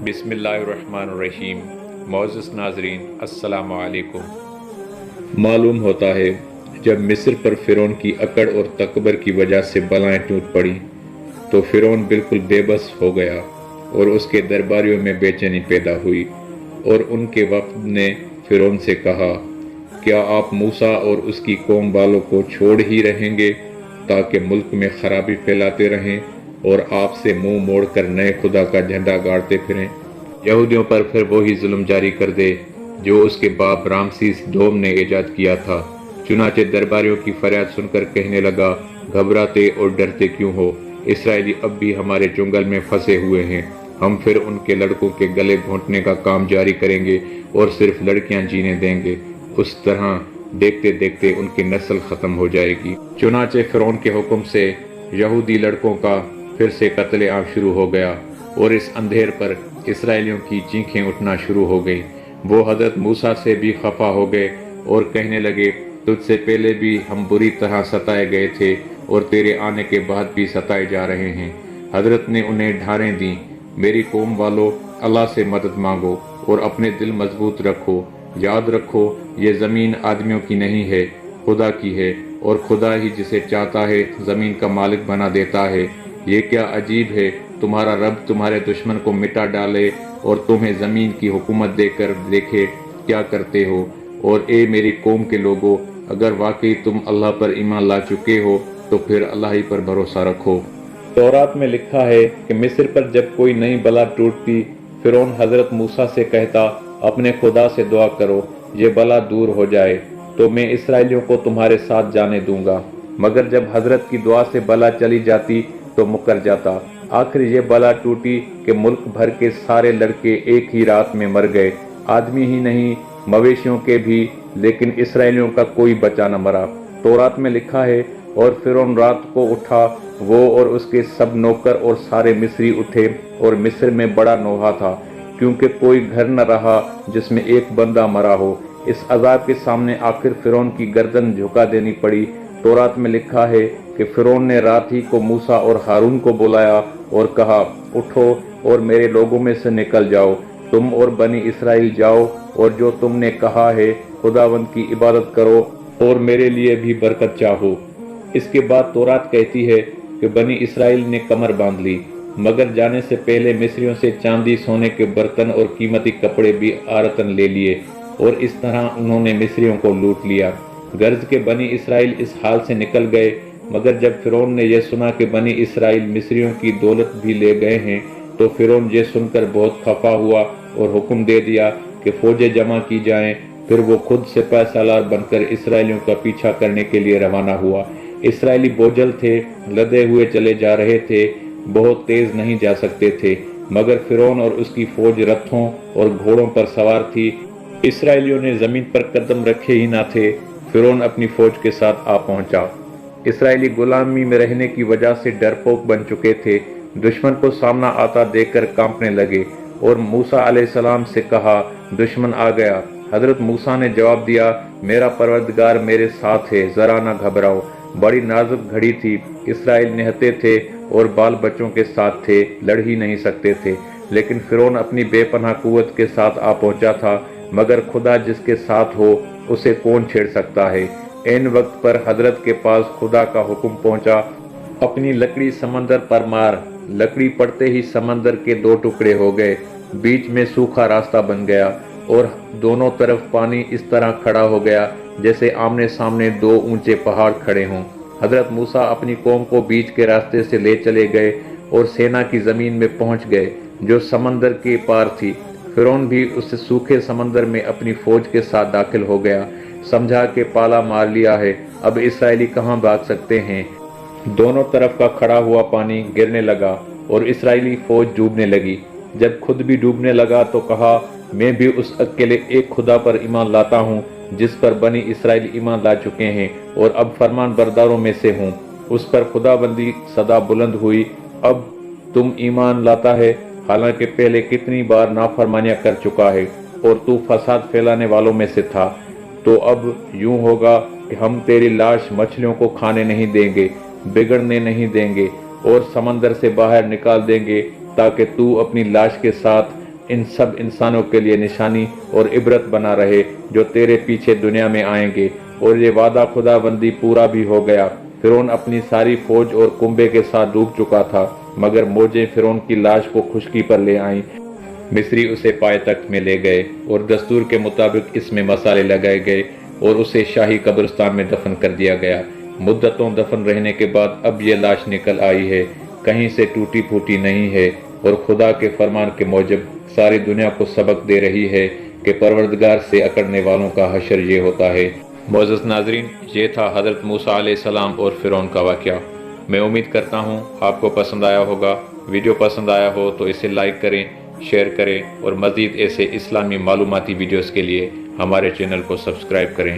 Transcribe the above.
بسم اللہ الرحمن الرحیم۔ معزز ناظرین السلام علیکم۔ معلوم ہوتا ہے جب مصر پر فرعون کی اکڑ اور تکبر کی وجہ سے بلائیں ٹوٹ پڑی تو فرعون بالکل بے بس ہو گیا اور اس کے درباریوں میں بے چینی پیدا ہوئی، اور ان کے وفد نے فرعون سے کہا، کیا آپ موسیٰ اور اس کی قوم والوں کو چھوڑ ہی رہیں گے تاکہ ملک میں خرابی پھیلاتے رہیں اور آپ سے منہ موڑ کر نئے خدا کا جھنڈا گاڑتے پھریں؟ یہودیوں پر پھر وہی ظلم جاری کر دے جو اس کے باپ رامسیس دوم نے ایجاد کیا تھا۔ چنانچہ درباریوں کی فریاد سن کر کہنے لگا، گھبراتے اور ڈرتے کیوں ہو؟ اسرائیلی اب بھی ہمارے چنگل میں پھنسے ہوئے ہیں، ہم پھر ان کے لڑکوں کے گلے گھونٹنے کا کام جاری کریں گے اور صرف لڑکیاں جینے دیں گے۔ اس طرح دیکھتے دیکھتے ان کی نسل ختم ہو جائے گی۔ چنانچہ فرعون کے حکم سے یہودی لڑکوں کا پھر سے قتل عام شروع ہو گیا، اور اس اندھیر پر اسرائیلیوں کی چیخیں اٹھنا شروع ہو گئیں۔ وہ حضرت موسیٰ سے بھی خفا ہو گئے اور کہنے لگے، تجھ سے پہلے بھی ہم بری طرح ستائے گئے تھے اور تیرے آنے کے بعد بھی ستائے جا رہے ہیں۔ حضرت نے انہیں ڈھاریں دیں، میری قوم والو، اللہ سے مدد مانگو اور اپنے دل مضبوط رکھو۔ یاد رکھو، یہ زمین آدمیوں کی نہیں ہے، خدا کی ہے، اور خدا ہی جسے چاہتا ہے زمین کا مالک بنا دیتا ہے۔ یہ کیا عجیب ہے، تمہارا رب تمہارے دشمن کو مٹا ڈالے اور تمہیں زمین کی حکومت دے کر دیکھے کیا کرتے ہو۔ اور اے میری قوم کے لوگو، اگر واقعی تم اللہ پر ایمان لا چکے ہو تو پھر اللہ ہی پر بھروسہ رکھو۔ تورات میں لکھا ہے کہ مصر پر جب کوئی نئی بلا ٹوٹتی، فرعون حضرت موسیٰ سے کہتا، اپنے خدا سے دعا کرو یہ بلا دور ہو جائے تو میں اسرائیلیوں کو تمہارے ساتھ جانے دوں گا۔ مگر جب حضرت کی دعا سے بلا چلی جاتی تو مکر جاتا۔ آخر یہ بلا ٹوٹی کہ ملک بھر کے سارے لڑکے ایک ہی رات میں مر گئے، آدمی ہی نہیں مویشیوں کے بھی، لیکن اسرائیلیوں کا کوئی بچا نہ مرا۔ تورات میں لکھا ہے، اور فرعون رات کو اٹھا، وہ اور اس کے سب نوکر اور سارے مصری اٹھے، اور مصر میں بڑا نوحہ تھا، کیونکہ کوئی گھر نہ رہا جس میں ایک بندہ مرا ہو۔ اس عذاب کے سامنے آخر فرعون کی گردن جھکا دینی پڑی۔ تورات میں لکھا ہے کہ فرعون نے رات ہی کو موسیٰ اور ہارون کو بلایا اور کہا، اٹھو اور میرے لوگوں میں سے نکل جاؤ، تم اور بنی اسرائیل جاؤ، اور جو تم نے کہا ہے خداوند کی عبادت کرو اور میرے لیے بھی برکت چاہو۔ اس کے بعد تورات کہتی ہے کہ بنی اسرائیل نے کمر باندھ لی، مگر جانے سے پہلے مصریوں سے چاندی سونے کے برتن اور قیمتی کپڑے بھی عارتن لے لیے، اور اس طرح انہوں نے مصریوں کو لوٹ لیا۔ غرض کہ بنی اسرائیل اس حال سے نکل گئے۔ مگر جب فرعون نے یہ سنا کہ بنی اسرائیل مصریوں کی دولت بھی لے گئے ہیں تو فرعون یہ سن کر بہت خفا ہوا اور حکم دے دیا کہ فوجیں جمع کی جائیں۔ پھر وہ خود سپہ سالار بن کر اسرائیلیوں کا پیچھا کرنے کے لیے روانہ ہوا۔ اسرائیلی بوجھل تھے، لدے ہوئے چلے جا رہے تھے، بہت تیز نہیں جا سکتے تھے، مگر فرعون اور اس کی فوج رتھوں اور گھوڑوں پر سوار تھی۔ اسرائیلیوں نے زمین پر قدم رکھے ہی نہ تھے، فرعون اپنی فوج کے ساتھ آ پہنچا۔ اسرائیلی غلامی میں رہنے کی وجہ سے ڈرپوک بن چکے تھے، دشمن کو سامنا آتا دیکھ کر کانپنے لگے، اور موسیٰ علیہ السلام سے کہا، دشمن آ گیا۔ حضرت موسیٰ نے جواب دیا، میرا پروردگار میرے ساتھ ہے، ذرا نہ گھبراؤ۔ بڑی نازک گھڑی تھی، اسرائیل نہتے تھے اور بال بچوں کے ساتھ تھے، لڑ ہی نہیں سکتے تھے، لیکن فرعون اپنی بے پناہ قوت کے ساتھ آ پہنچا تھا، مگر خدا جس کے ساتھ ہو اسے کون چھیڑ سکتا ہے۔ عین وقت پر حضرت کے پاس خدا کا حکم پہنچا، اپنی لکڑی سمندر پر مار۔ لکڑی پڑتے ہی سمندر کے دو ٹکڑے ہو گئے، بیچ میں سوکھا راستہ بن گیا، اور دونوں طرف پانی اس طرح کھڑا ہو گیا جیسے آمنے سامنے دو اونچے پہاڑ کھڑے ہوں۔ حضرت موسیٰ اپنی قوم کو بیچ کے راستے سے لے چلے گئے اور سینا کی زمین میں پہنچ گئے جو سمندر کے پار تھی۔ فرعون بھی اس سوکھے سمندر میں اپنی فوج کے ساتھ داخل ہو گیا، سمجھا کہ پالا مار لیا ہے، اب اسرائیلی کہاں بھاگ سکتے ہیں۔ دونوں طرف کا کھڑا ہوا پانی گرنے لگا اور اسرائیلی فوج ڈوبنے لگی۔ جب خود بھی ڈوبنے لگا تو کہا، میں بھی اس اکیلے ایک خدا پر ایمان لاتا ہوں جس پر بنی اسرائیل ایمان لا چکے ہیں اور اب فرمان برداروں میں سے ہوں۔ اس پر خداوندی صدا بلند ہوئی، اب تم ایمان لاتا ہے، حالانکہ پہلے کتنی بار نافرمانیاں کر چکا ہے اور تو فساد پھیلانے والوں میں سے تھا۔ تو اب یوں ہوگا کہ ہم تیری لاش مچھلیوں کو کھانے نہیں دیں گے، بگڑنے نہیں دیں گے، اور سمندر سے باہر نکال دیں گے تاکہ تو اپنی لاش کے ساتھ ان سب انسانوں کے لیے نشانی اور عبرت بنا رہے جو تیرے پیچھے دنیا میں آئیں گے۔ اور یہ وعدہ خدا بندی پورا بھی ہو گیا۔ فرعون اپنی ساری فوج اور کنبے کے ساتھ ڈوب چکا تھا، مگر موجیں فرعون کی لاش کو خشکی پر لے آئیں۔ مصری اسے پائے تخت میں لے گئے اور دستور کے مطابق اس میں مسالے لگائے گئے اور اسے شاہی قبرستان میں دفن کر دیا گیا۔ مدتوں دفن رہنے کے بعد اب یہ لاش نکل آئی ہے، کہیں سے ٹوٹی پھوٹی نہیں ہے، اور خدا کے فرمان کے موجب ساری دنیا کو سبق دے رہی ہے کہ پروردگار سے اکڑنے والوں کا حشر یہ ہوتا ہے۔ معزز ناظرین، یہ تھا حضرت موسیٰ علیہ السلام اور فرعون کا واقعہ۔ میں امید کرتا ہوں آپ کو پسند آیا ہوگا۔ ویڈیو پسند آیا ہو تو اسے لائک کریں، شیئر کریں اور مزید ایسے اسلامی معلوماتی ویڈیوز کے لیے ہمارے چینل کو سبسکرائب کریں۔